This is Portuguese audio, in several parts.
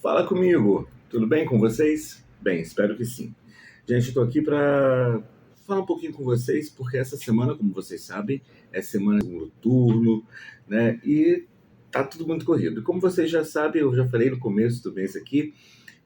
Fala comigo, tudo bem com vocês? Bem, espero que sim. Gente, estou aqui para falar um pouquinho com vocês, porque essa semana, como vocês sabem, é semana de segundo turno, né? E tá tudo muito corrido. E como vocês já sabem, eu já falei no começo do mês aqui,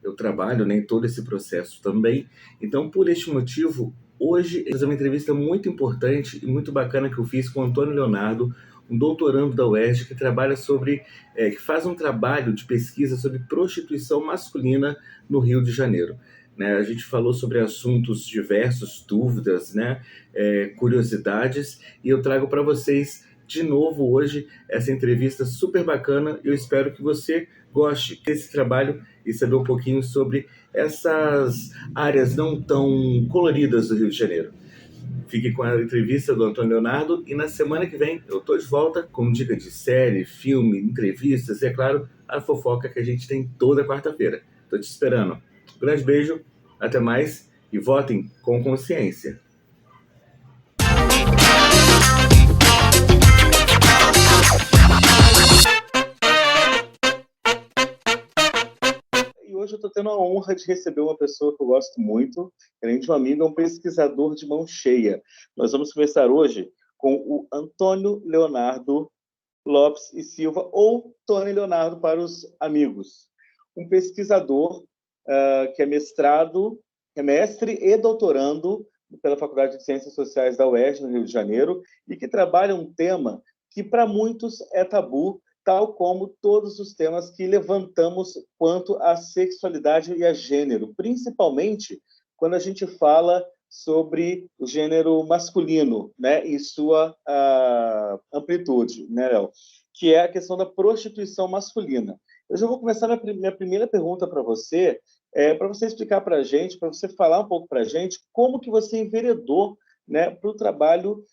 eu trabalho, né, em todo esse processo também. Então, por este motivo, hoje eu vou fazer uma entrevista muito importante e muito bacana que eu fiz com o Antônio Leonardo, um doutorando da UERJ que trabalha sobre, que faz um trabalho de pesquisa sobre prostituição masculina no Rio de Janeiro. Né, a gente falou sobre assuntos diversos, dúvidas, né, curiosidades, e eu trago para vocês de novo hoje essa entrevista super bacana. Eu espero que você goste desse trabalho e saber um pouquinho sobre essas áreas não tão coloridas do Rio de Janeiro. Fique com a entrevista do Antônio Leonardo e na semana que vem eu estou de volta com dica de série, filme, entrevistas e, é claro, a fofoca que a gente tem toda quarta-feira. Estou te esperando. Um grande beijo, até mais e votem com consciência. E hoje eu estou tendo a honra de receber uma pessoa que eu gosto muito, além de um amigo, é um pesquisador de mão cheia. Nós vamos conversar hoje com o Antônio Leonardo Lopes e Silva, ou Tony Leonardo para os amigos. Um pesquisador que é mestrado, é mestre e doutorando pela Faculdade de Ciências Sociais da UERJ, no Rio de Janeiro, e que trabalha um tema que para muitos é tabu, tal como todos os temas que levantamos quanto à sexualidade e a gênero, principalmente quando a gente fala sobre o gênero masculino, né, em sua amplitude, né, Léo? Que é a questão da prostituição masculina. Eu já vou começar minha primeira pergunta para você explicar para a gente, para você falar um pouco para a gente, como que você enveredou, né, para o trabalho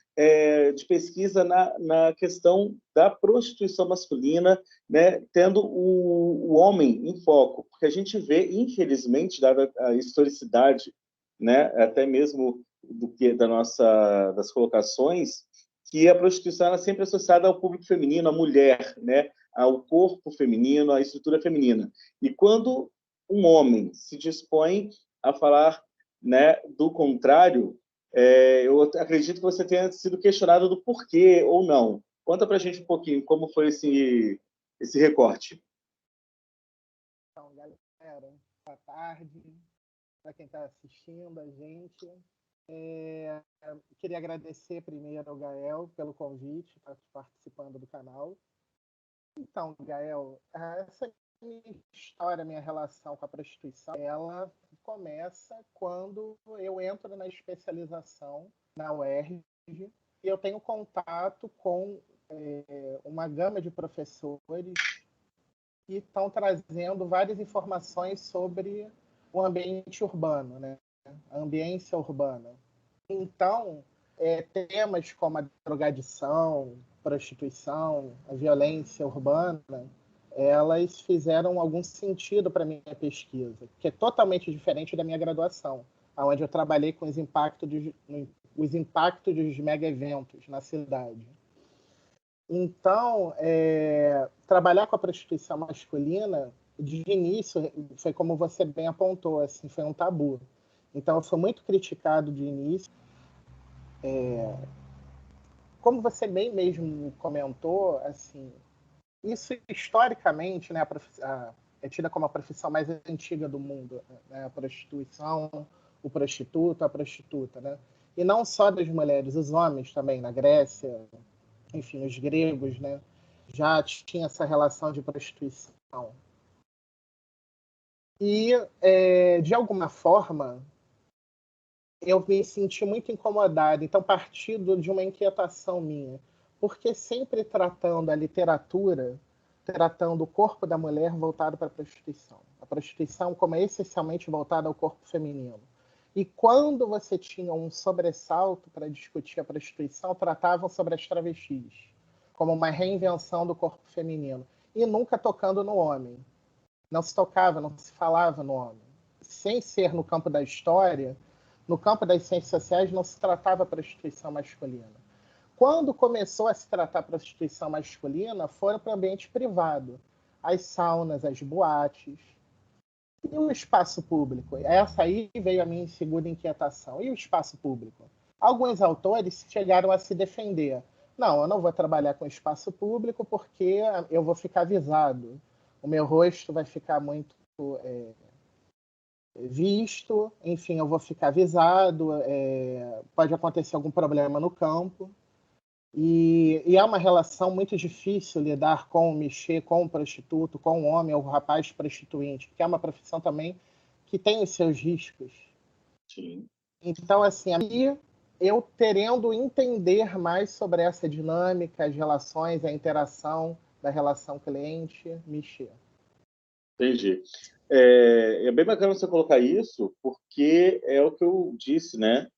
de pesquisa na questão da prostituição masculina, né, tendo o homem em foco, porque a gente vê, infelizmente, dada a historicidade, né, até mesmo das colocações, que a prostituição é sempre associada ao público feminino, à mulher, né, ao corpo feminino, à estrutura feminina. E quando um homem se dispõe a falar, né, do contrário, eu acredito que você tenha sido questionado do porquê ou não. Conta para a gente um pouquinho como foi esse recorte. Então, galera, boa tarde para quem está assistindo a gente. Queria agradecer primeiro ao Gael pelo convite, estar participando do canal. Então, Gael, essa minha história, minha relação com a prostituição, ela começa quando eu entro na especialização na UERJ e eu tenho contato com uma gama de professores que estão trazendo várias informações sobre o ambiente urbano, né? A ambiência urbana. Então, temas como a drogadição, prostituição, a violência urbana, elas fizeram algum sentido para a minha pesquisa, que é totalmente diferente da minha graduação, onde eu trabalhei com os impactos dos mega-eventos na cidade. Então, trabalhar com a prostituição masculina, de início, foi como você bem apontou, assim, foi um tabu. Então, eu sou muito criticado de início. Como você bem mesmo comentou, assim, isso historicamente, né, é tida como a profissão mais antiga do mundo, né, a prostituição, o prostituto, a prostituta, né? E não só das mulheres, os homens também, na Grécia, enfim, os gregos, né, já tinha essa relação de prostituição. E, de alguma forma, eu me senti muito incomodado. Então, partindo de uma inquietação minha, porque sempre tratando a literatura, tratando o corpo da mulher voltado para a prostituição. A prostituição como é essencialmente voltada ao corpo feminino. E quando você tinha um sobressalto para discutir a prostituição, tratavam sobre as travestis, como uma reinvenção do corpo feminino, e nunca tocando no homem. Não se tocava, não se falava no homem. Sem ser no campo da história, no campo das ciências sociais não se tratava a prostituição masculina. Quando começou a se tratar a prostituição masculina, foram para o ambiente privado. As saunas, as boates. E o espaço público? Essa aí veio a minha segunda inquietação. E o espaço público? Alguns autores chegaram a se defender. Não, eu não vou trabalhar com espaço público porque eu vou ficar visado. O meu rosto vai ficar muito visto, enfim, eu vou ficar visado, pode acontecer algum problema no campo. E é uma relação muito difícil lidar com, mexer com o prostituto, com o homem ou o rapaz prostituinte, que é uma profissão também que tem os seus riscos. Sim. Então, assim, aí eu querendo entender mais sobre essa dinâmica, as relações, a interação da relação cliente, mexer. Entendi. É bem bacana você colocar isso, porque é o que eu disse, né,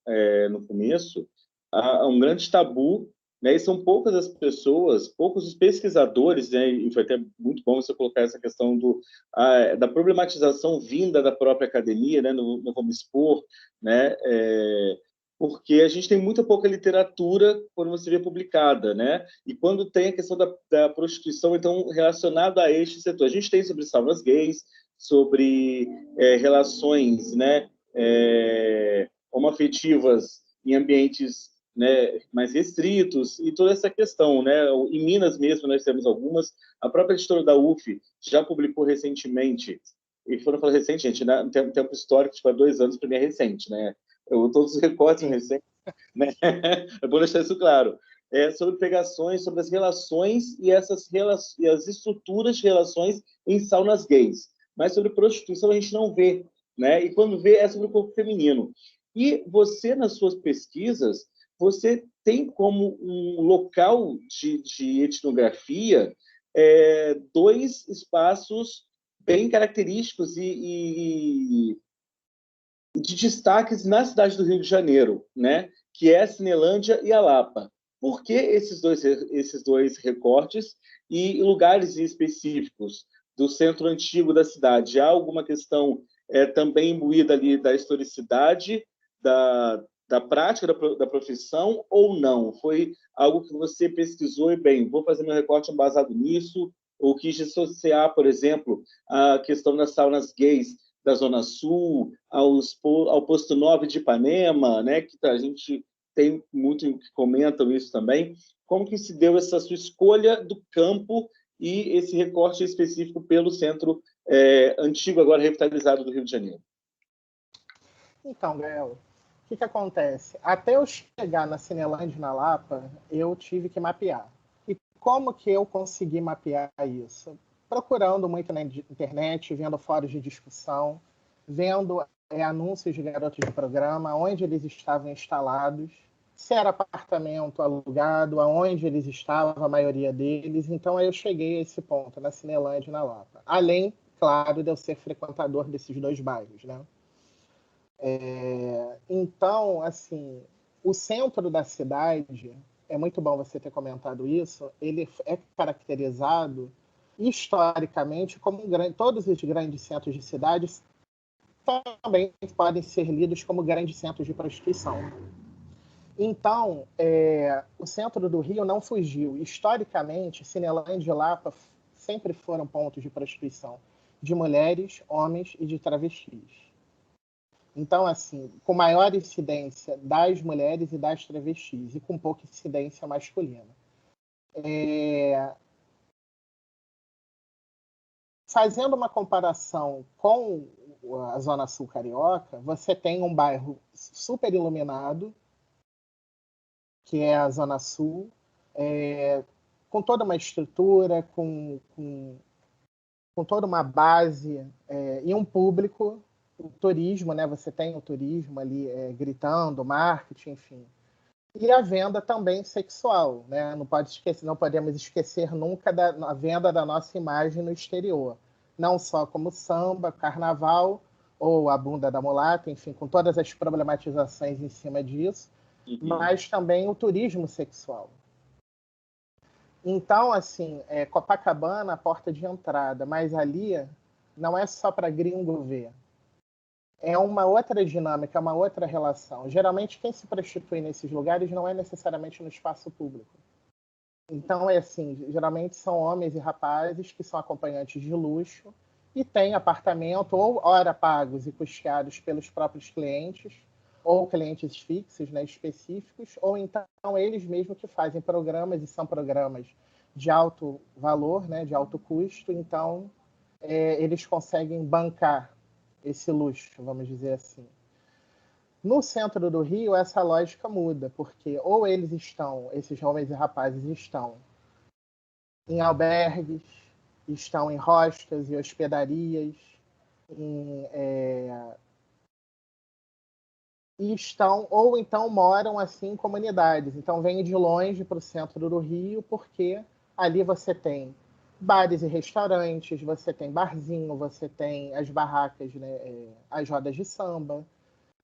no começo, há um grande tabu, né, e são poucas as pessoas, poucos os pesquisadores, né, e foi até muito bom você colocar essa questão da problematização vinda da própria academia, né, no Vamos Expor, né, porque a gente tem muito pouca literatura quando você vê publicada, né? E quando tem a questão da prostituição, então, relacionada a este setor. A gente tem sobre saunas gays, sobre relações, né, homoafetivas em ambientes, né, mais restritos, e toda essa questão, né? Em Minas mesmo nós temos algumas. A própria editora da UF já publicou recentemente, e quando eu falo recente, gente, né, tem tempo histórico, tipo, há 2 anos, para mim é recente, né? Todos os recortes são recentes, né? É bom deixar isso claro. Sobre pegações, sobre as relações e e as estruturas de relações em saunas gays. Mas sobre prostituição a gente não vê, né? E quando vê é sobre o corpo feminino. E você, nas suas pesquisas, você tem como um local de etnografia dois espaços bem característicos e de destaques na cidade do Rio de Janeiro, né? Que é a Cinelândia e a Lapa. Por que esses dois recortes e lugares específicos do centro antigo da cidade? Há alguma questão também imbuída ali da historicidade, da prática da profissão ou não? Foi algo que você pesquisou e, bem, vou fazer meu recorte embasado nisso, ou quis dissociar, por exemplo, a questão das saunas gays da Zona Sul, ao Posto 9 de Ipanema, né, que a gente tem muito que comentam isso também. Como que se deu essa sua escolha do campo e esse recorte específico pelo centro antigo, agora revitalizado do Rio de Janeiro? Então, Gael, o que acontece? Até eu chegar na Cinelândia na Lapa, eu tive que mapear. E como que eu consegui mapear isso? Procurando muito na internet, vendo fóruns de discussão, vendo anúncios de garotos de programa, onde eles estavam instalados, se era apartamento alugado, aonde eles estavam, a maioria deles. Então, aí eu cheguei a esse ponto, na Cinelândia e na Lapa. Além, claro, de eu ser frequentador desses dois bairros, né? Então, assim, o centro da cidade, é muito bom você ter comentado isso, ele é caracterizado historicamente como todos os grandes centros de cidades também podem ser lidos como grandes centros de prostituição. Então, o centro do Rio não fugiu. Historicamente, Cinelândia e Lapa sempre foram pontos de prostituição de mulheres, homens e de travestis. Então, assim, com maior incidência das mulheres e das travestis, e com pouca incidência masculina. Fazendo uma comparação com a Zona Sul Carioca, você tem um bairro super iluminado, que é a Zona Sul, com toda uma estrutura, com toda uma base e um público, o turismo, né? Você tem o turismo ali gritando, marketing, enfim. E a venda também sexual, né? Não podemos esquecer nunca da venda da nossa imagem no exterior. Não só como samba, carnaval ou a bunda da mulata, enfim, com todas as problematizações em cima disso, mas também o turismo sexual. Então, assim, Copacabana, a porta de entrada, mas ali não é só para gringo ver. É uma outra dinâmica, é uma outra relação. Geralmente, quem se prostitui nesses lugares não é necessariamente no espaço público. Então, é assim, geralmente são homens e rapazes que são acompanhantes de luxo e tem apartamento ou hora pagos e custeados pelos próprios clientes, ou clientes fixos, né, específicos, ou então eles mesmos que fazem programas, e são programas de alto valor, né, de alto custo, então eles conseguem bancar esse luxo, vamos dizer assim. No centro do Rio, essa lógica muda, porque ou eles estão, esses homens e rapazes estão em albergues, estão em hostels e hospedarias, em, e estão, ou então moram assim em comunidades. Então vêm de longe para o centro do Rio, porque ali você tem bares e restaurantes, você tem barzinho, você tem as barracas, né, as rodas de samba,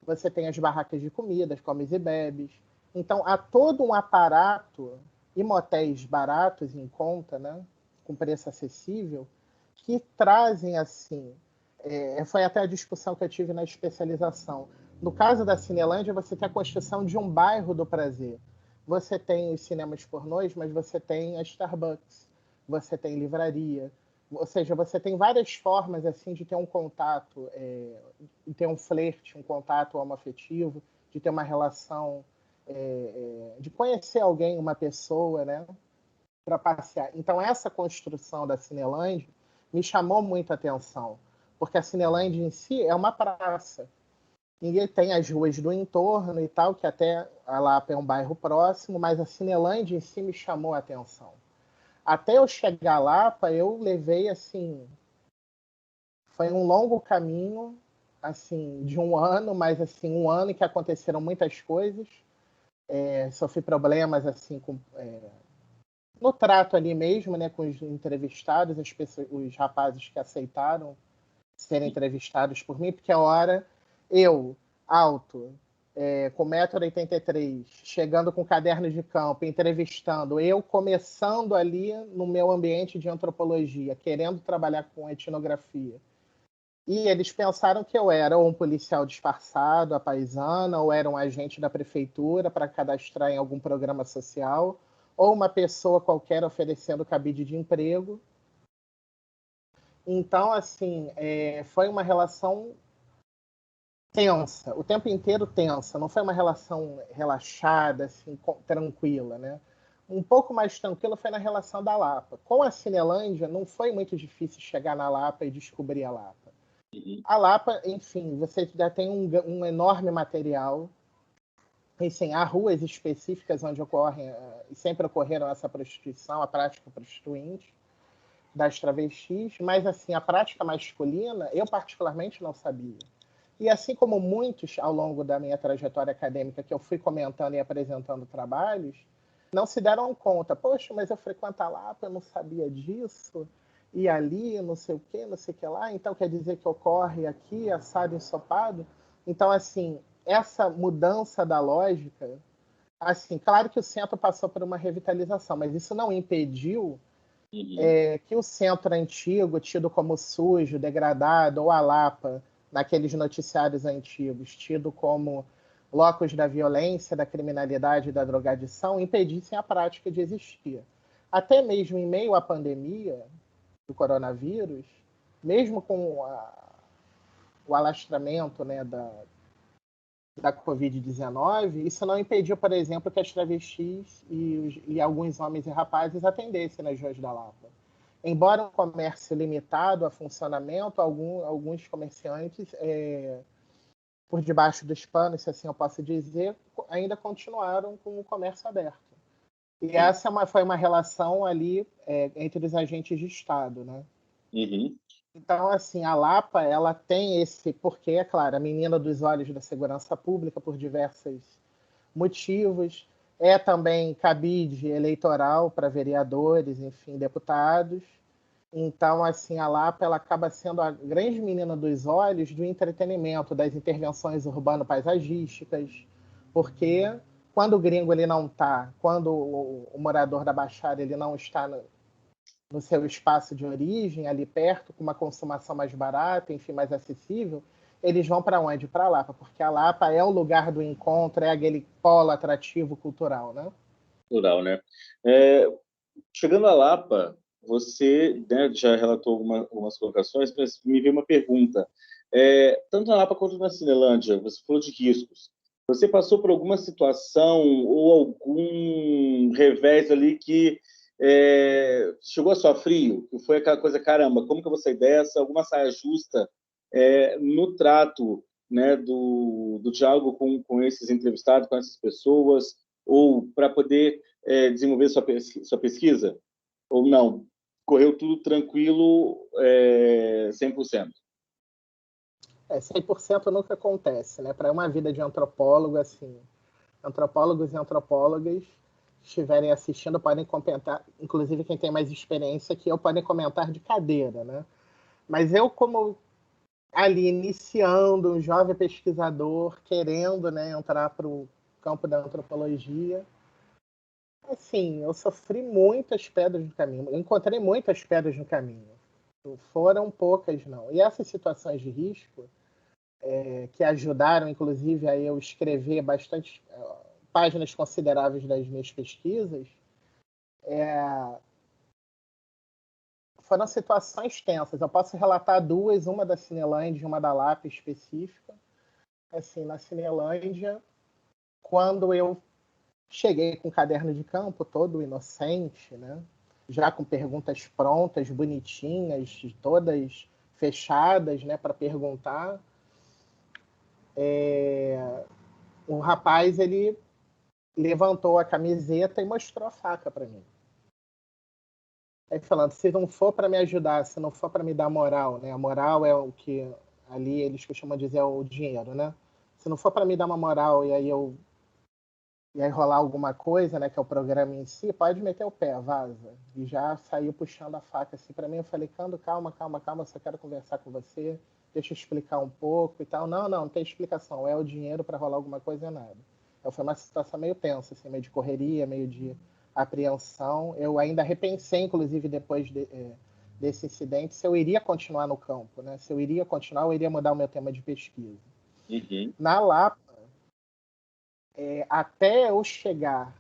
você tem as barracas de comidas, comes e bebes. Então há todo um aparato e motéis baratos em conta, né, com preço acessível, que trazem assim. Foi até a discussão que eu tive na especialização. No caso da Cinelândia, você tem a construção de um bairro do prazer. Você tem os cinemas pornôs, mas você tem a Starbucks, você tem livraria, ou seja, você tem várias formas assim de ter um contato, de ter um flerte, um contato homoafetivo, de ter uma relação, de conhecer alguém, uma pessoa, né, para passear. Então essa construção da Cinelândia me chamou muito a atenção, porque a Cinelândia em si é uma praça. E tem as ruas do entorno e tal, que até a Lapa é um bairro próximo, mas a Cinelândia em si me chamou a atenção. Até eu chegar a Lapa, eu levei assim, foi um longo caminho, assim, de um ano, mas assim, um ano em que aconteceram muitas coisas. Sofri problemas assim no trato ali mesmo, né, com os entrevistados, as pessoas, os rapazes que aceitaram serem entrevistados por mim, porque a hora eu, alto, com 1,83 m, chegando com caderno de campo, entrevistando, eu começando ali no meu ambiente de antropologia, querendo trabalhar com etnografia. E eles pensaram que eu era ou um policial disfarçado, a paisana, ou era um agente da prefeitura para cadastrar em algum programa social, ou uma pessoa qualquer oferecendo cabide de emprego. Então, assim, foi uma relação tensa, o tempo inteiro tensa. Não foi uma relação relaxada, assim, tranquila, né? Um pouco mais tranquila foi na relação da Lapa. Com a Cinelândia, não foi muito difícil chegar na Lapa e descobrir a Lapa. A Lapa, enfim, você já tem um enorme material. E sim, há ruas específicas onde ocorrem, sempre ocorreram essa prostituição, a prática prostituinte das travestis, mas assim, a prática masculina, eu particularmente não sabia. E assim como muitos ao longo da minha trajetória acadêmica que eu fui comentando e apresentando trabalhos, não se deram conta. Poxa, mas eu frequento a Lapa, eu não sabia disso. E ali, não sei o quê, não sei o que lá. Então quer dizer que ocorre aqui, assado, ensopado. Então, assim, essa mudança da lógica, assim, claro que o centro passou por uma revitalização, mas isso não impediu que o centro antigo, tido como sujo, degradado, ou a Lapa, naqueles noticiários antigos, tido como locus da violência, da criminalidade e da drogadição, impedissem a prática de existir. Até mesmo em meio à pandemia do coronavírus, mesmo com o alastramento, né, da Covid-19, isso não impediu, por exemplo, que as travestis e alguns homens e rapazes atendessem nas ruas da Lapa. Embora um comércio limitado a funcionamento, alguns comerciantes, por debaixo dos panos, se assim eu posso dizer, ainda continuaram com o comércio aberto. E essa foi uma relação ali entre os agentes de Estado, né? Uhum. Então, assim, a Lapa, ela tem esse porquê, é claro, a menina dos olhos da segurança pública por diversos motivos, é também cabide eleitoral para vereadores, enfim, deputados. Então, assim, a Lapa ela acaba sendo a grande menina dos olhos do entretenimento, das intervenções urbano-paisagísticas, porque quando o gringo ele não está, quando o morador da Baixada ele não está no seu espaço de origem, ali perto, com uma consumação mais barata, enfim, mais acessível, eles vão para onde? Para a Lapa, porque a Lapa é o lugar do encontro, é aquele polo atrativo cultural, né? Plural, né? Chegando a Lapa, você, né, já relatou algumas colocações, mas me veio uma pergunta. Tanto na Lapa quanto na Cinelândia, você falou de riscos. Você passou por alguma situação ou algum revés ali que chegou a suar frio? Que foi aquela coisa, caramba, como que eu vou sair dessa? Alguma saia justa no trato, né, do diálogo com esses entrevistados, com essas pessoas, ou para poder desenvolver sua pesquisa? Ou não? Correu tudo tranquilo, 100%? 100% nunca acontece, né? Para uma vida de antropólogo, assim, antropólogos e antropólogas estiverem assistindo podem comentar, inclusive quem tem mais experiência que eu, podem comentar de cadeira, né? Mas eu, como ali iniciando, um jovem pesquisador, querendo, né, entrar para o campo da antropologia, assim, eu sofri muitas pedras no caminho, eu encontrei muitas pedras no caminho, foram poucas não. E essas situações de risco, que ajudaram, inclusive, a eu escrever bastante páginas consideráveis das minhas pesquisas, foram situações tensas. Eu posso relatar duas, uma da Cinelândia e uma da LAP específica. Assim, na Cinelândia, quando eu cheguei com o caderno de campo todo inocente, né? Já com perguntas prontas, bonitinhas, todas fechadas, né, para perguntar, o rapaz, ele levantou a camiseta e mostrou a faca para mim. Aí falando, se não for para me ajudar, se não for para me dar moral, né? A moral é o que ali eles costumam dizer é o dinheiro, né? Se não for para me dar uma moral e aí rolar alguma coisa, né, que é o programa em si, pode meter o pé, vaza. E já saiu puxando a faca assim para mim. Eu falei, Cando, calma, calma, calma, só quero conversar com você. Deixa eu explicar um pouco e tal. Não, não tem explicação. É o dinheiro para rolar alguma coisa, é nada. Então foi uma situação meio tensa, assim, meio de correria, meio de apreensão. Eu ainda repensei, inclusive, depois desse incidente, se eu iria continuar no campo, né? Se eu iria continuar, eu iria mudar o meu tema de pesquisa. Uhum. Na Lapa, até eu chegar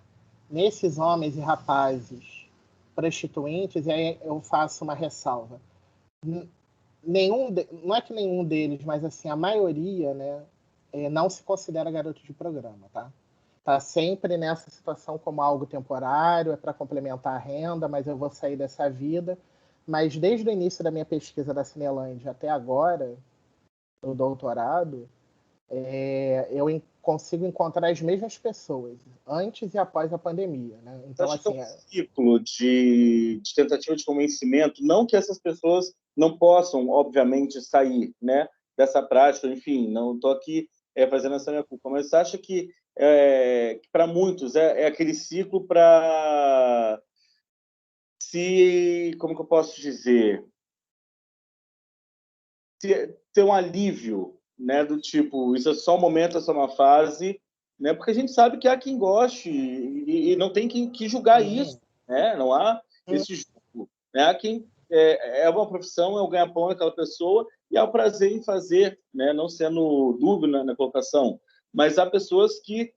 nesses homens e rapazes prostituintes, e aí eu faço uma ressalva. Não é que nenhum deles, mas assim, a maioria, né, não se considera garoto de programa, tá? Tá sempre nessa situação como algo temporário, é para complementar a renda, mas eu vou sair dessa vida. Mas desde o início da minha pesquisa da Cinelândia até agora, no doutorado, eu consigo encontrar as mesmas pessoas, antes e após a pandemia, né? Você Então, acha que é assim, um ciclo de tentativa de convencimento? Não que essas pessoas não possam, obviamente, sair, né, dessa prática, enfim, não estou aqui fazendo essa minha culpa, mas você acha que para muitos é aquele ciclo para se, como que eu posso dizer, ter um alívio, né, do tipo, isso é só um momento, é só uma fase, né, porque a gente sabe que há quem goste e não tem que julgar isso, né, não há esse julgo, né, há quem é uma profissão, é o ganha-pão daquela pessoa e há o prazer em fazer, né, não sendo dúbio na colocação, mas há pessoas que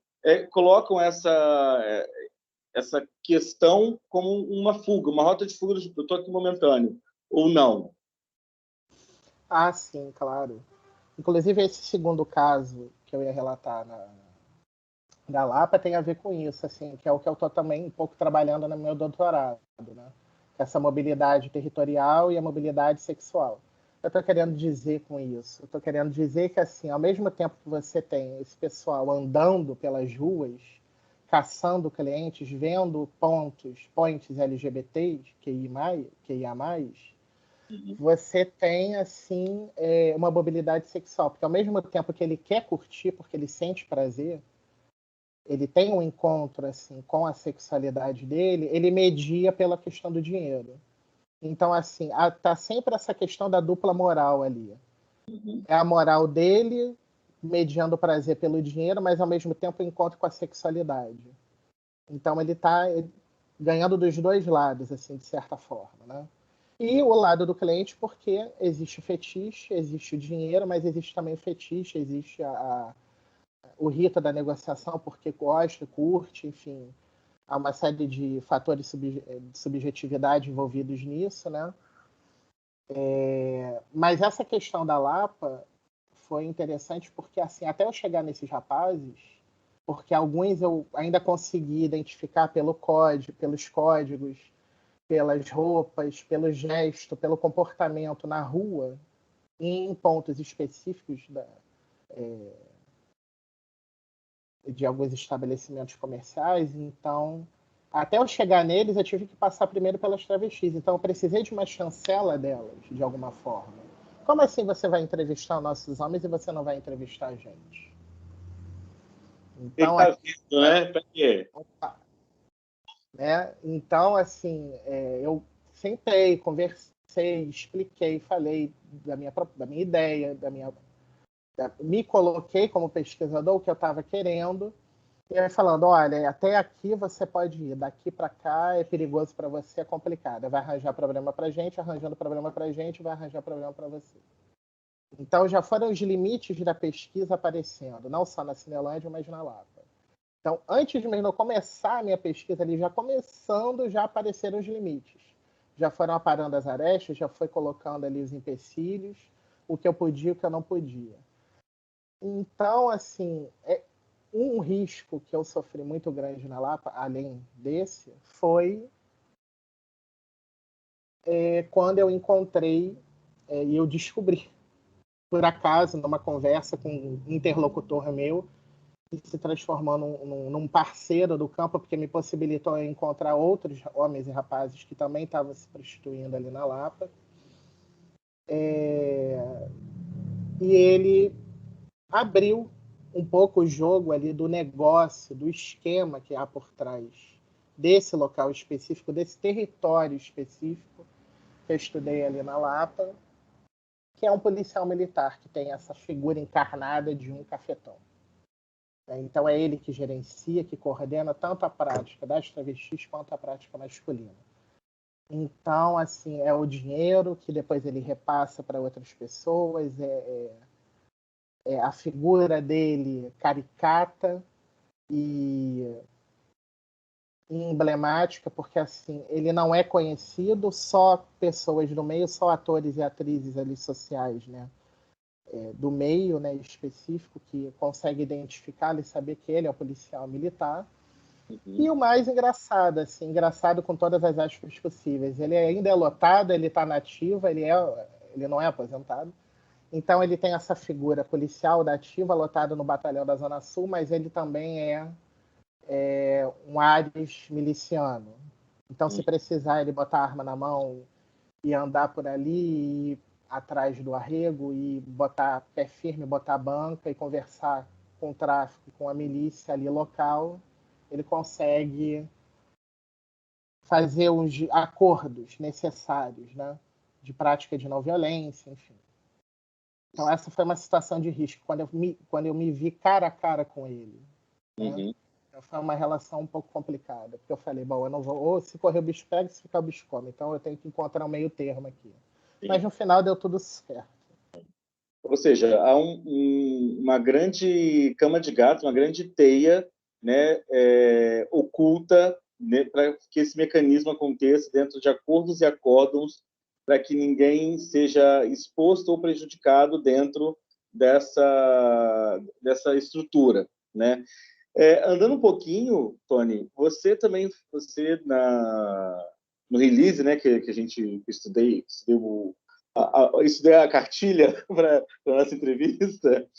colocam essa questão como uma fuga, uma rota de fuga, eu estou aqui momentâneo, ou não. sim, claro. Inclusive, esse segundo caso que eu ia relatar da Lapa tem a ver com isso, assim, que é o que eu estou também um pouco trabalhando no meu doutorado, né? Essa mobilidade territorial e a mobilidade sexual. Eu estou querendo dizer com isso? Eu estou querendo dizer que, assim, ao mesmo tempo que você tem esse pessoal andando pelas ruas, caçando clientes, vendo points LGBTs, QIA+, você tem, assim, uma mobilidade sexual. Porque ao mesmo tempo que ele quer curtir, porque ele sente prazer, ele tem um encontro assim com a sexualidade dele, ele media pela questão do dinheiro. Então, assim, tá sempre essa questão da dupla moral ali. É a moral dele mediando o prazer pelo dinheiro, mas ao mesmo tempo o encontro com a sexualidade. Então ele está ganhando dos dois lados, assim, de certa forma, né? E o lado do cliente, porque existe o fetiche, existe o dinheiro, mas existe também o fetiche, existe o rito da negociação, porque gosta, curte, enfim. há uma série de fatores de subjetividade envolvidos nisso, né? Mas essa questão da Lapa foi interessante porque, assim, até eu chegar nesses rapazes, porque alguns eu ainda consegui identificar pelo código, pelos códigos, pelas roupas, pelo gesto, pelo comportamento na rua, em pontos específicos de alguns estabelecimentos comerciais. Então, até eu chegar neles, eu tive que passar primeiro pelas travestis. Então, eu precisei de uma chancela delas, de alguma forma. Como assim você vai entrevistar nossos homens e você não vai entrevistar a gente? Ele Então, está vendo, né? Pra quê? né? Então, assim, eu sentei, conversei, expliquei, falei da minha ideia, me coloquei como pesquisador, o que eu estava querendo, e aí falando, olha, até aqui você pode ir, daqui para cá é perigoso para você, é complicado, vai arranjar problema para a gente, arranjando problema para a gente, vai arranjar problema para você. Então já foram os limites da pesquisa aparecendo, não só na Cinelândia, mas na Lapa. Então, antes mesmo de eu começar a minha pesquisa ali, já começando, já apareceram os limites. Já foram aparando as arestas, já foi colocando ali os empecilhos, o que eu podia e o que eu não podia. Então, assim, um risco que eu sofri muito grande na Lapa, além desse, foi quando eu encontrei e eu descobri, por acaso, numa conversa com um interlocutor meu, que se transformou num parceiro do campo, porque me possibilitou encontrar outros homens e rapazes que também estavam se prostituindo ali na Lapa. E ele abriu um pouco o jogo ali do negócio, do esquema que há por trás desse local específico, desse território específico que eu estudei ali na Lapa, que é um policial militar que tem essa figura encarnada de um cafetão. Então é ele que gerencia, que coordena tanto a prática das travestis quanto a prática masculina. Então, assim, é o dinheiro que depois ele repassa para outras pessoas, a figura dele caricata e emblemática, porque assim, ele não é conhecido, só pessoas do meio, só atores e atrizes ali sociais, né? Do meio, né, específico, que consegue identificá-lo e saber que ele é um policial militar. E o mais engraçado, assim, engraçado com todas as aspas possíveis, ele ainda é lotado, ele está nativo, ele não é aposentado. Então ele tem essa figura policial da ativa, lotado no batalhão da Zona Sul, mas ele também é um Ares miliciano. Então, se precisar ele botar a arma na mão e andar por ali, e ir atrás do arrego, e botar pé firme, botar banca e conversar com o tráfico, com a milícia ali local, ele consegue fazer os acordos necessários, né, de prática de não violência, enfim. Então, essa foi uma situação de risco, quando eu me vi cara a cara com ele. Né? Uhum. Então, foi uma relação um pouco complicada, porque eu falei, bom, eu não vou, ou se correr o bicho pega, se ficar o bicho come, então eu tenho que encontrar um meio termo aqui. Sim. Mas no final deu tudo certo. Ou seja, há uma grande cama de gato, uma grande teia, né, oculta, né, para que esse mecanismo aconteça dentro de acordos e acórdãos, para que ninguém seja exposto ou prejudicado dentro dessa estrutura, né? Andando um pouquinho, Tony, você no release, né, que a gente estudei estudei a cartilha para a nossa entrevista.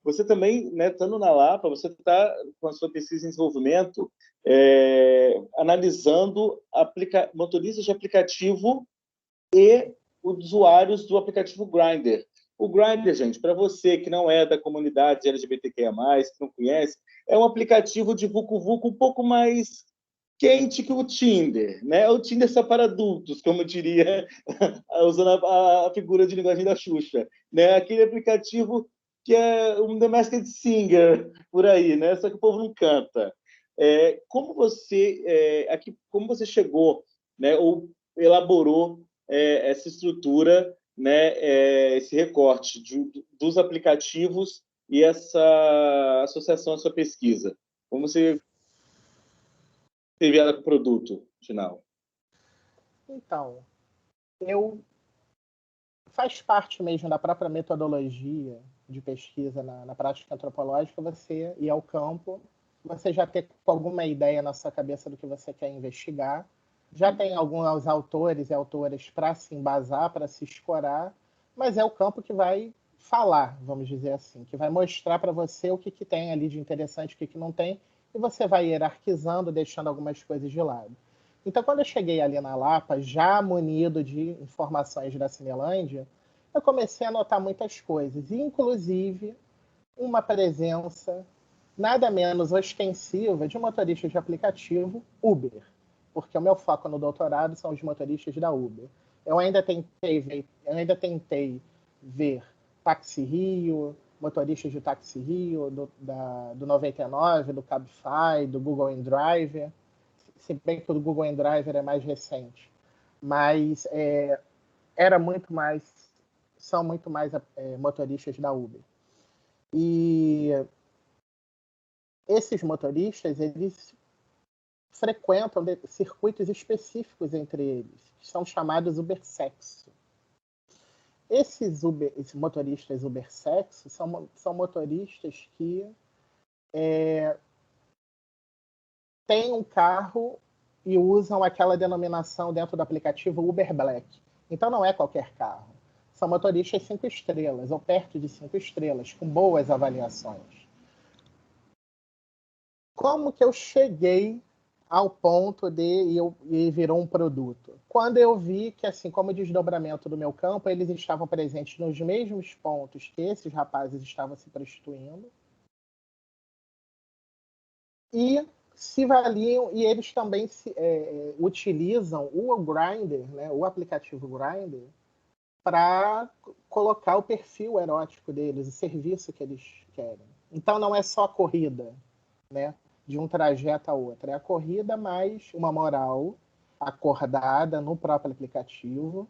Você também, né, estando na Lapa, você está com a sua pesquisa em desenvolvimento analisando motoristas de aplicativo e usuários do aplicativo Grindr. O Grindr, gente, para você que não é da comunidade LGBTQIA+, que não conhece, é um aplicativo de vucu-vucu um pouco mais quente que o Tinder, né? O Tinder só para adultos, como diria, usando a figura de linguagem da Xuxa, né? Aquele aplicativo que é um The Masked Singer por aí, né? Só que o povo não canta. Como você chegou, né? Ou elaborou essa estrutura, né? Esse recorte dos aplicativos e essa associação à sua pesquisa? Como você enviada com o produto final? Então, eu faz parte mesmo da própria metodologia de pesquisa na prática antropológica, você ir ao campo, você já ter alguma ideia na sua cabeça do que você quer investigar, já tem alguns autores e autoras para se embasar, para se escorar, mas é o campo que vai falar, vamos dizer assim, que vai mostrar para você o que, que tem ali de interessante, o que, que não tem, e você vai hierarquizando, deixando algumas coisas de lado. Então, quando eu cheguei ali na Lapa, já munido de informações da Cinelândia, eu comecei a notar muitas coisas, inclusive uma presença nada menos ostensiva de motoristas de aplicativo Uber, porque o meu foco no doutorado são os motoristas da Uber. Eu ainda tentei ver Táxi Rio, motoristas de Táxi Rio, do 99, do Cabify, do Google InDriver, se bem que o Google InDriver é mais recente, mas era muito mais, são muito mais motoristas da Uber. E esses motoristas, eles frequentam circuitos específicos entre eles, que são chamados Ubersexo. Esses motoristas Ubersexo são motoristas que têm um carro e usam aquela denominação dentro do aplicativo Uber Black. Então não é qualquer carro. São motoristas 5 estrelas, ou perto de 5 estrelas, com boas avaliações. Como que eu cheguei ao ponto e virou um produto? Quando eu vi que, assim como o desdobramento do meu campo, eles estavam presentes nos mesmos pontos que esses rapazes estavam se prostituindo, e se valiam, e eles também utilizam o Grindr, né, o aplicativo Grindr, para colocar o perfil erótico deles, o serviço que eles querem. Então não é só a corrida, né, de um trajeto a outro, é a corrida mais uma moral acordada no próprio aplicativo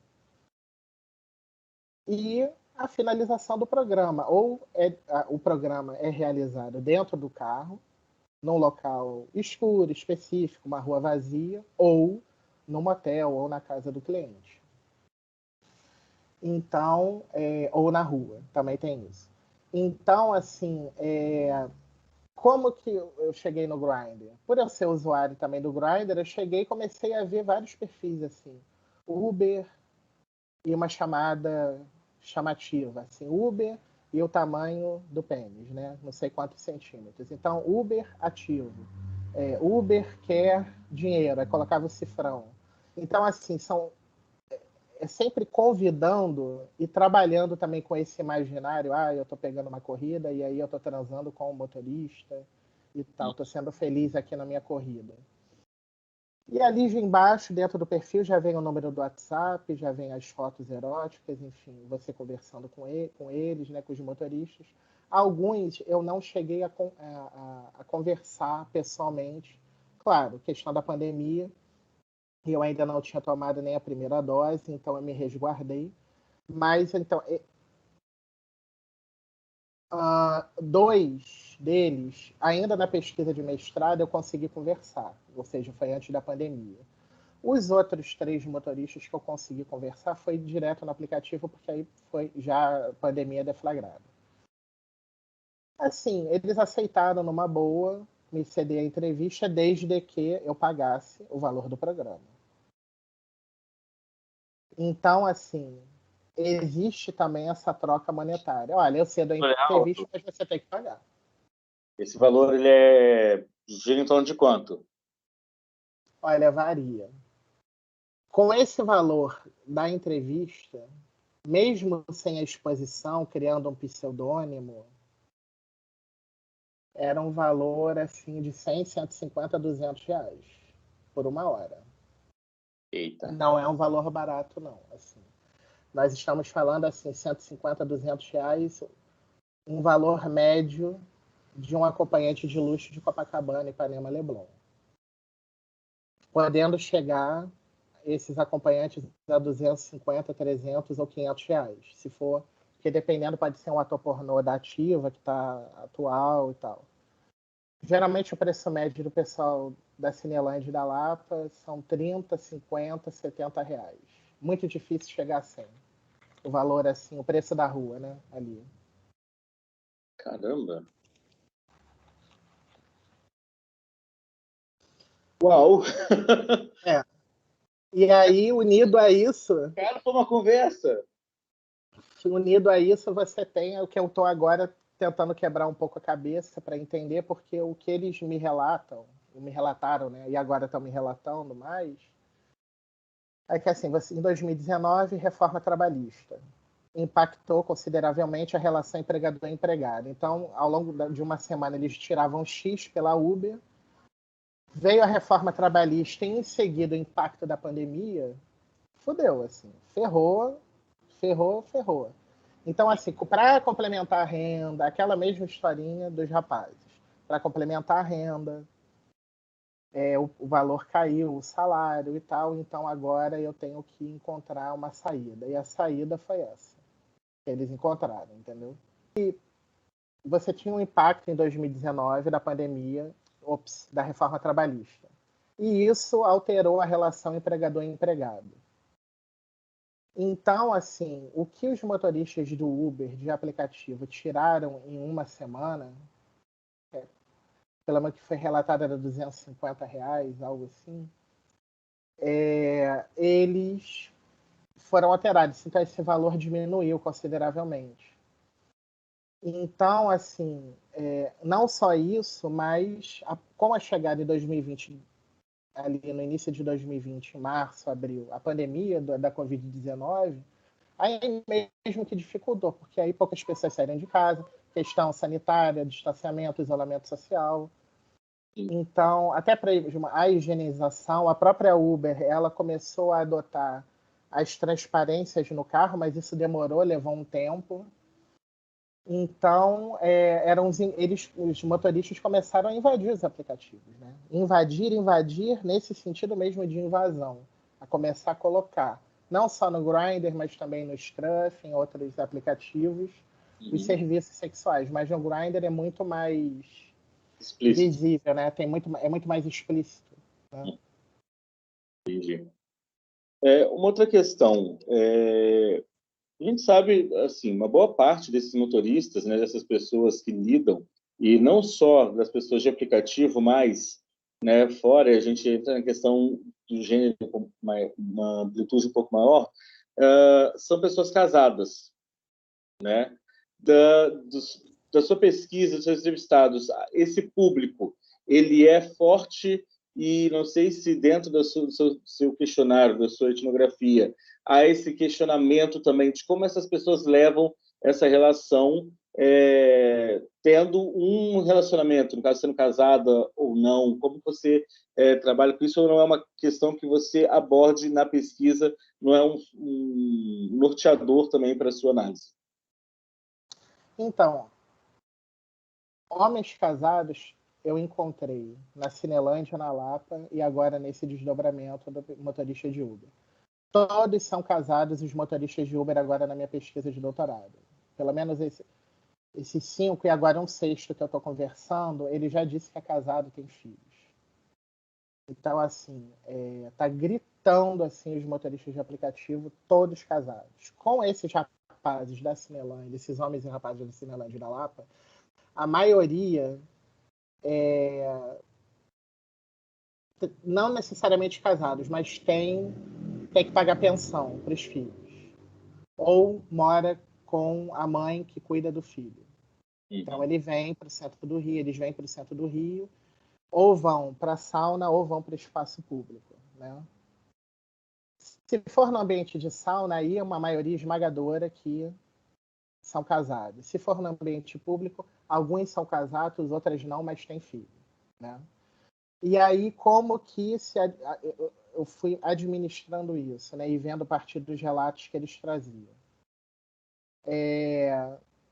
e a finalização do programa. Ou o programa é realizado dentro do carro, num local escuro, específico, uma rua vazia, ou no motel ou na casa do cliente. Então, ou na rua, também tem isso. Então, assim, como que eu cheguei no Grindr? Por eu ser usuário também do Grindr, eu cheguei e comecei a ver vários perfis, assim, Uber e uma chamada chamativa, assim, Uber e o tamanho do pênis, né? Não sei quantos centímetros. Então, Uber ativo. Uber quer dinheiro, aí colocava o cifrão. Então, assim, sempre convidando e trabalhando também com esse imaginário. Eu estou pegando uma corrida e aí eu estou transando com o motorista e tal. Estou sendo feliz aqui na minha corrida. E ali embaixo, dentro do perfil, já vem o número do WhatsApp, já vem as fotos eróticas, enfim, você conversando com eles, né, com os motoristas. Alguns eu não cheguei a conversar pessoalmente. Claro, questão da pandemia, eu ainda não tinha tomado nem a primeira dose, então eu me resguardei. Mas, então, dois deles, ainda na pesquisa de mestrado, eu consegui conversar, ou seja, foi antes da pandemia. Os outros 3 motoristas que eu consegui conversar foi direto no aplicativo, porque aí foi já pandemia deflagrada. Assim, eles aceitaram numa boa me ceder a entrevista, desde que eu pagasse o valor do programa. Então, assim, existe também essa troca monetária. Olha, eu cedo a É entrevista, alto. mas você tem que pagar. Esse valor ele gira em torno de quanto? Olha, varia. Com esse valor da entrevista, mesmo sem a exposição, criando um pseudônimo, era um valor assim de 100, 150, R$ 200 por uma hora. Eita. Não é um valor barato, não. Assim, nós estamos falando assim, 150, R$ 200, um valor médio de um acompanhante de luxo de Copacabana, Ipanema, Leblon. Podendo chegar esses acompanhantes a 250, 300 ou R$ 500, se for, porque dependendo pode ser um ator pornô da ativa, que está atual e tal. Geralmente o preço médio do pessoal da Cinelândia e da Lapa são 30, 50, 70 reais. Muito difícil chegar a 100. O valor, assim, o preço da rua, né? Ali. Caramba! Uau! É. E aí, Cara, foi uma conversa! você tem o que eu estou agora tentando quebrar um pouco a cabeça para entender, porque o que eles me relataram, né? E agora estão me relatando mais, é que assim, em 2019, reforma trabalhista impactou consideravelmente a relação empregador-empregado. Então, ao longo de uma semana, eles tiravam X pela Uber, veio a reforma trabalhista e em seguida o impacto da pandemia, fudeu, assim, ferrou, ferrou, ferrou. Então, assim, para complementar a renda, aquela mesma historinha dos rapazes, para complementar a renda, o valor caiu, o salário e tal, então agora eu tenho que encontrar uma saída. E a saída foi essa, que eles encontraram, entendeu? E você tinha um impacto em 2019 da pandemia, da reforma trabalhista. E isso alterou a relação empregador-empregado. Então, assim, o que os motoristas do Uber de aplicativo tiraram em uma semana, pelo menos que foi relatado, era R$ 250, algo assim, eles foram alterados. Então, esse valor diminuiu consideravelmente. Então, assim, não só isso, mas com a chegada em 2020, ali no início de 2020, março, abril, a pandemia da Covid-19, aí mesmo que dificultou, porque aí poucas pessoas saíram de casa, questão sanitária, distanciamento, isolamento social. Então, até para a higienização, a própria Uber, ela começou a adotar as transparências no carro, mas isso demorou, levou um tempo. Então, os motoristas começaram a invadir os aplicativos, né? Invadir, nesse sentido mesmo de invasão, a começar a colocar, não só no Grindr, mas também no Scruff, em outros aplicativos, os serviços sexuais. Mas no Grindr é muito mais Explícito. visível, né? É muito mais explícito, né? Entendi. Uma outra questão. A gente sabe, assim, uma boa parte desses motoristas, né, dessas pessoas que lidam, e não só das pessoas de aplicativo, mas, né, fora, a gente entra na questão do gênero com uma amplitude um pouco maior, são pessoas casadas, né? Da sua pesquisa, dos seus entrevistados, esse público, ele é forte e não sei se dentro do seu questionário, da sua etnografia, há esse questionamento também de como essas pessoas levam essa relação tendo um relacionamento, no caso, sendo casada ou não, como você trabalha com isso, ou não é uma questão que você aborde na pesquisa, não é um norteador também para a sua análise? Então, homens casados eu encontrei na Cinelândia, na Lapa, e agora nesse desdobramento do motorista de Uber. Todos são casados, os motoristas de Uber, agora na minha pesquisa de doutorado. Pelo menos esses 5, e agora um sexto que eu estou conversando, ele já disse que é casado, tem filhos. Então, assim, tá gritando assim os motoristas de aplicativo, todos casados. Com esses rapazes da Cinelândia, esses homens e rapazes da Cinelândia e da Lapa, a maioria não necessariamente casados, mas tem que pagar pensão para os filhos. Ou mora com a mãe que cuida do filho. Então ele vem para o centro do Rio, eles vêm para o centro do Rio, ou vão para a sauna ou vão para o espaço público, né? Se for no ambiente de sauna, aí é uma maioria esmagadora que são casados. Se for no ambiente público, alguns são casados, outras não, mas têm filho, né? E aí, como que eu fui administrando isso, né? E vendo a partir dos relatos que eles traziam.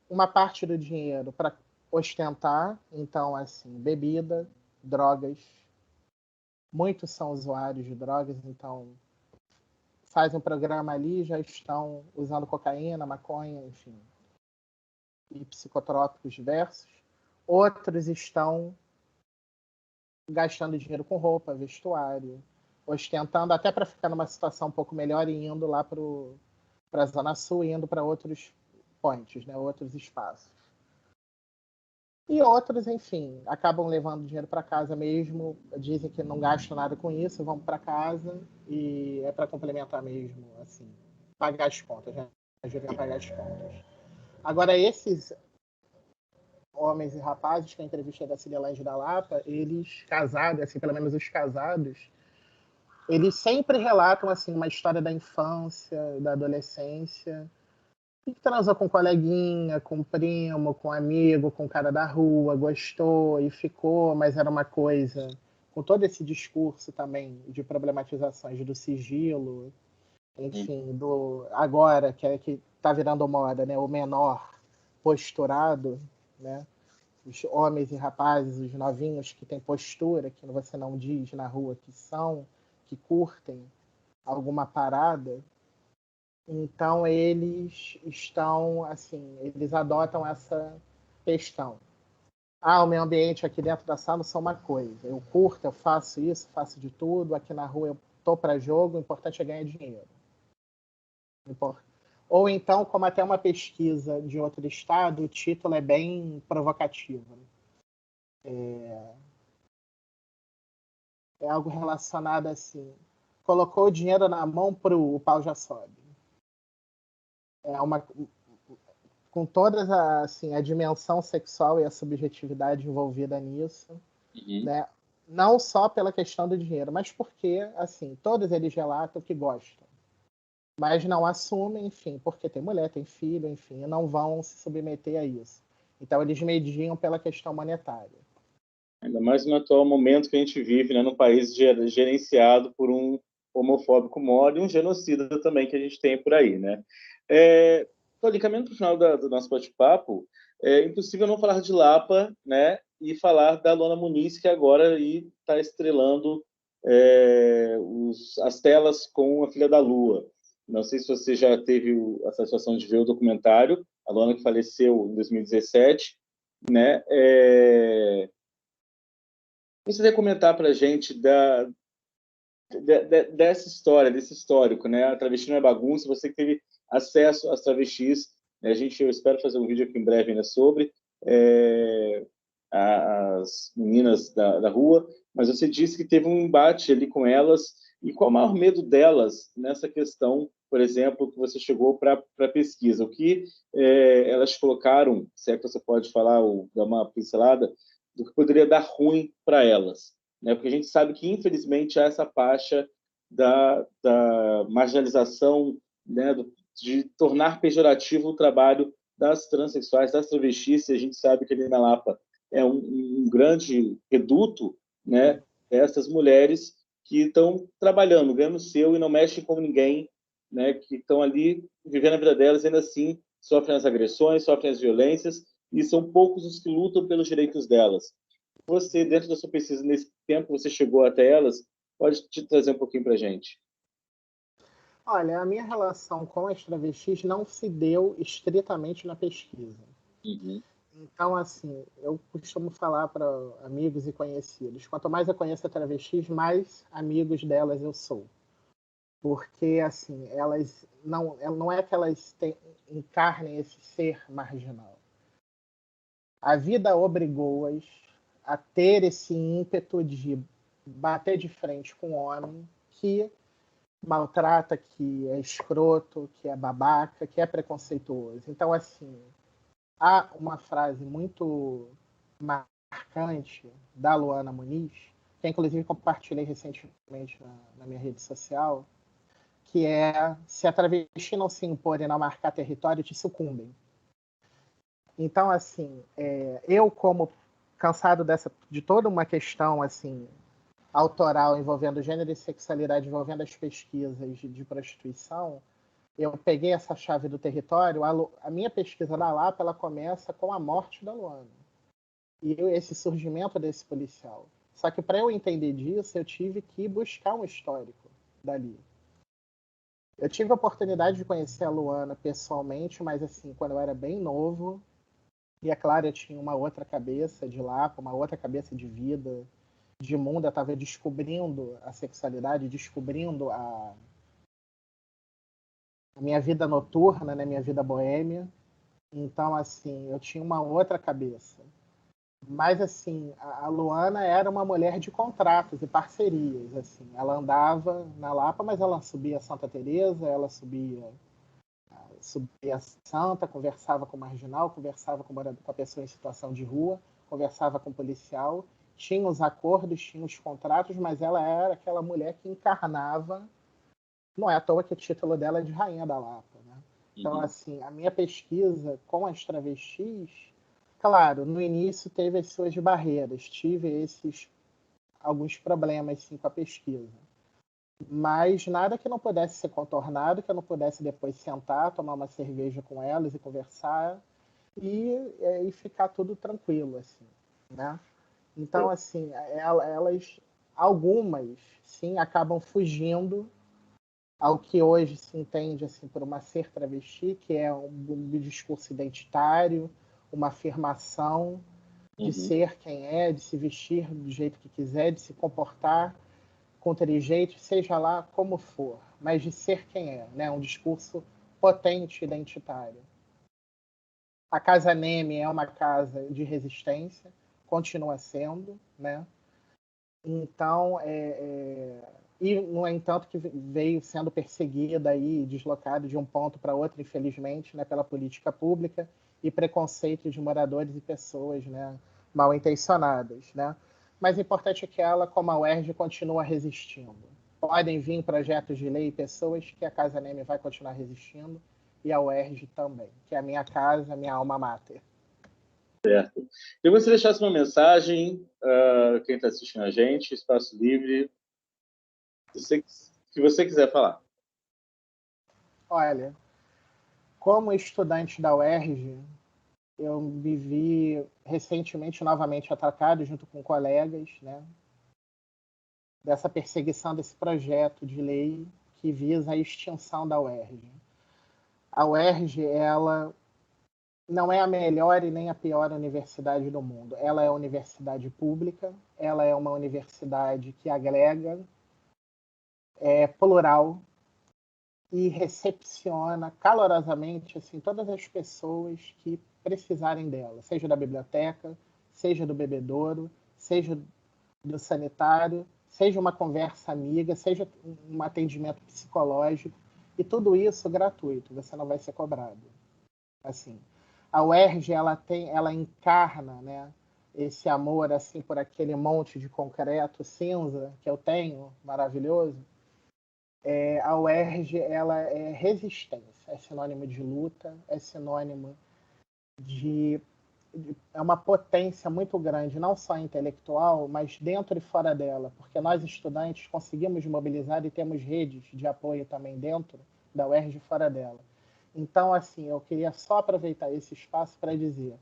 Uma parte do dinheiro para ostentar, então, assim, bebida, drogas. Muitos são usuários de drogas, então fazem um programa ali, já estão usando cocaína, maconha, enfim, e psicotrópicos diversos. Outros estão gastando dinheiro com roupa, vestuário, ostentando até para ficar numa situação um pouco melhor e indo lá para a Zona Sul, indo para outros points, né, outros espaços. E outros, enfim, acabam levando dinheiro para casa mesmo, dizem que não gastam nada com isso, vão para casa e é para complementar mesmo, assim, pagar as contas, né? Ajudar a pagar as contas. Agora, esses homens e rapazes que a entrevista da Cinelange da Lapa, eles casados, assim, pelo menos os casados, eles sempre relatam assim uma história da infância, da adolescência, e que transou com coleguinha, com primo, com amigo, com cara da rua, gostou e ficou, mas era uma coisa com todo esse discurso também de problematizações do sigilo, enfim, do agora que está virando moda, né, o menor posturado, né? Os homens e rapazes, os novinhos que têm postura, que você não diz na rua que são, que curtem alguma parada, então eles estão, assim, eles adotam essa questão. Ah, o meio ambiente aqui dentro da sala só uma coisa. Eu curto, eu faço isso, faço de tudo. Aqui na rua eu tô para jogo, o importante é ganhar dinheiro. Ou então, como até uma pesquisa de outro estado, o título é bem provocativo. É algo relacionado assim. Colocou o dinheiro na mão o pau já sobe. É uma, com toda assim, a dimensão sexual e a subjetividade envolvida nisso, né? Não só pela questão do dinheiro, mas porque, assim, todos eles relatam que gostam, mas não assumem, enfim, porque tem mulher, tem filho, enfim, e não vão se submeter a isso. Então, eles mediam pela questão monetária. Ainda mais no atual momento que a gente vive, né, num país gerenciado por um homofóbico mórbido e um genocida também que a gente tem por aí, né? Tô caminhando para o final do nosso bate-papo, é impossível não falar de Lapa, né, e falar da Luana Muniz, que agora está estrelando as telas com A Filha da Lua. Não sei se você já teve a satisfação de ver o documentário, a Luana que faleceu em 2017, né? Você vai comentar para a gente dessa história, desse histórico, né? A travesti não é bagunça, você que teve acesso às travestis, né? Eu espero fazer um vídeo aqui em breve ainda sobre as meninas da rua, mas você disse que teve um embate ali com elas, e qual o maior medo delas nessa questão, por exemplo, que você chegou para a pesquisa? O que elas colocaram, se é que você pode falar ou dar uma pincelada, do que poderia dar ruim para elas, né? Porque a gente sabe que, infelizmente, há essa faixa da marginalização, né? De tornar pejorativo o trabalho das transexuais, das travestis, e a gente sabe que ali na Lapa é um grande reduto, né? Essas mulheres que estão trabalhando, ganhando o seu e não mexem com ninguém, né? Que estão ali vivendo a vida delas e ainda assim sofrem as agressões, sofrem as violências, e são poucos os que lutam pelos direitos delas. Você, dentro da sua pesquisa, nesse tempo que você chegou até elas, pode te trazer um pouquinho para a gente? Olha, a minha relação com as travestis não se deu estritamente na pesquisa. Uhum. Então, assim, eu costumo falar para amigos e conhecidos, quanto mais eu conheço a travestis, mais amigos delas eu sou. Porque, assim, elas não é que elas encarnem esse ser marginal. A vida obrigou-as a ter esse ímpeto de bater de frente com o homem que maltrata, que é escroto, que é babaca, que é preconceituoso. Então, assim, há uma frase muito marcante da Luana Muniz, que inclusive compartilhei recentemente na minha rede social, que é: se a travesti não se impor e não marcar território, te sucumbem. Então, assim, eu como cansado de toda uma questão assim autoral envolvendo gênero e sexualidade, envolvendo as pesquisas de prostituição, eu peguei essa chave do território. A minha pesquisa da Lapa, ela começa com a morte da Luana e esse surgimento desse policial. Só que para eu entender disso, eu tive que buscar um histórico dali. Eu tive a oportunidade de conhecer a Luana pessoalmente, mas assim, quando eu era bem novo, e é claro, eu tinha uma outra cabeça de Lapa, uma outra cabeça de vida, de mundo, eu estava descobrindo a sexualidade, descobrindo a minha vida noturna, né, minha vida boêmia. Então, assim, eu tinha uma outra cabeça. Mas, assim, a Luana era uma mulher de contratos e parcerias, assim. Ela andava na Lapa, mas ela subia Santa Teresa, ela subia Santa, conversava com o marginal, conversava com a pessoa em situação de rua, conversava com o policial, tinha os acordos, tinha os contratos, mas ela era aquela mulher que encarnava, não é à toa que o título dela é de Rainha da Lapa, né? Então, assim, a minha pesquisa com as travestis, claro, no início teve as suas barreiras, tive alguns problemas, sim, com a pesquisa. Mas nada que não pudesse ser contornado, que eu não pudesse depois sentar, tomar uma cerveja com elas e conversar e ficar tudo tranquilo, assim, né? Então, assim, elas, algumas, sim, acabam fugindo ao que hoje se entende assim por uma ser travesti, que é um discurso identitário, uma afirmação de ser quem é, de se vestir do jeito que quiser, de se comportar com trejeito, seja lá como for, mas de ser quem é, né? Um discurso potente identitário. A Casa Neme é uma casa de resistência, continua sendo, né? Então, e no entanto que veio sendo perseguida e deslocada de um ponto para outro, infelizmente, né, pela política pública e preconceito de moradores e pessoas, né, mal intencionadas, né? Mas o importante é que ela, como a UERJ, continua resistindo. Podem vir projetos de lei e pessoas que a Casa Neme vai continuar resistindo e a UERJ também, que é a minha casa, a minha alma mater. Certo. Eu gostaria de deixasse uma mensagem, quem está assistindo a gente, espaço livre, se você quiser falar. Olha, como estudante da UERJ, eu me vi recentemente novamente atacado junto com colegas, né, dessa perseguição desse projeto de lei que visa a extinção da UERJ. A UERJ, ela não é a melhor e nem a pior universidade do mundo. Ela é uma universidade pública, ela é uma universidade que agrega, é plural e recepciona calorosamente assim todas as pessoas que precisarem dela, seja da biblioteca, seja do bebedouro, seja do sanitário, seja uma conversa amiga, seja um atendimento psicológico, e tudo isso gratuito, você não vai ser cobrado. Assim, a UERJ, ela encarna, né, esse amor assim por aquele monte de concreto cinza que eu tenho, maravilhoso. A UERJ, ela é resistência, é sinônimo de luta, é sinônimo é uma potência muito grande, não só intelectual, mas dentro e fora dela, porque nós estudantes conseguimos mobilizar e temos redes de apoio também dentro da UERJ e fora dela. Então, assim, eu queria só aproveitar esse espaço para dizer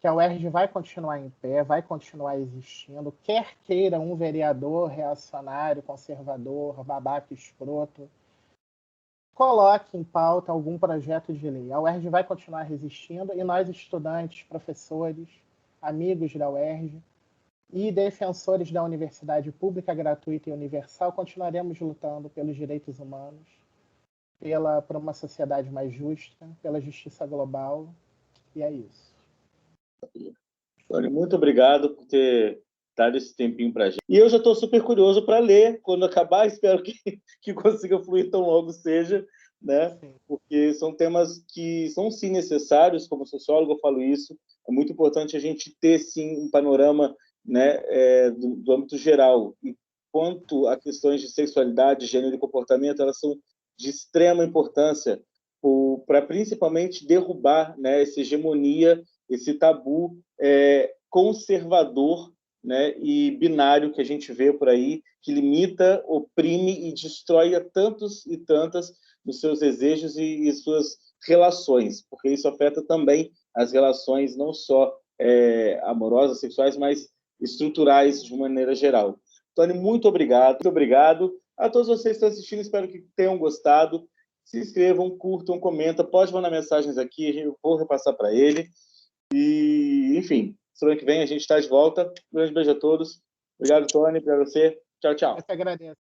que a UERJ vai continuar em pé, vai continuar existindo, quer queira um vereador reacionário, conservador, babaca, escroto, coloque em pauta algum projeto de lei. A UERJ vai continuar resistindo e nós, estudantes, professores, amigos da UERJ e defensores da universidade pública, gratuita e universal, continuaremos lutando pelos direitos humanos, por uma sociedade mais justa, pela justiça global, e é isso. Tony, muito obrigado por ter dado esse tempinho para a gente. E eu já estou super curioso para ler quando acabar, espero que consiga fluir tão logo seja, né? Sim. Porque são temas que são, sim, necessários, como sociólogo eu falo isso, é muito importante a gente ter, sim, um panorama, né, do âmbito geral. E quanto a questões de sexualidade, gênero e comportamento, elas são de extrema importância para principalmente derrubar, né, essa hegemonia, esse tabu conservador, né, e binário que a gente vê por aí, que limita, oprime e destrói a tantos e tantas nos seus desejos e suas relações, porque isso afeta também as relações não só amorosas, sexuais, mas estruturais de maneira geral. Tony, muito obrigado. Muito obrigado a todos vocês que estão assistindo, espero que tenham gostado. Se inscrevam, curtam, comentam, pode mandar mensagens aqui, eu vou repassar para ele. E, enfim, semana que vem a gente está de volta. Um grande beijo a todos. Obrigado, Tony, para você. Tchau, tchau. Eu que agradeço.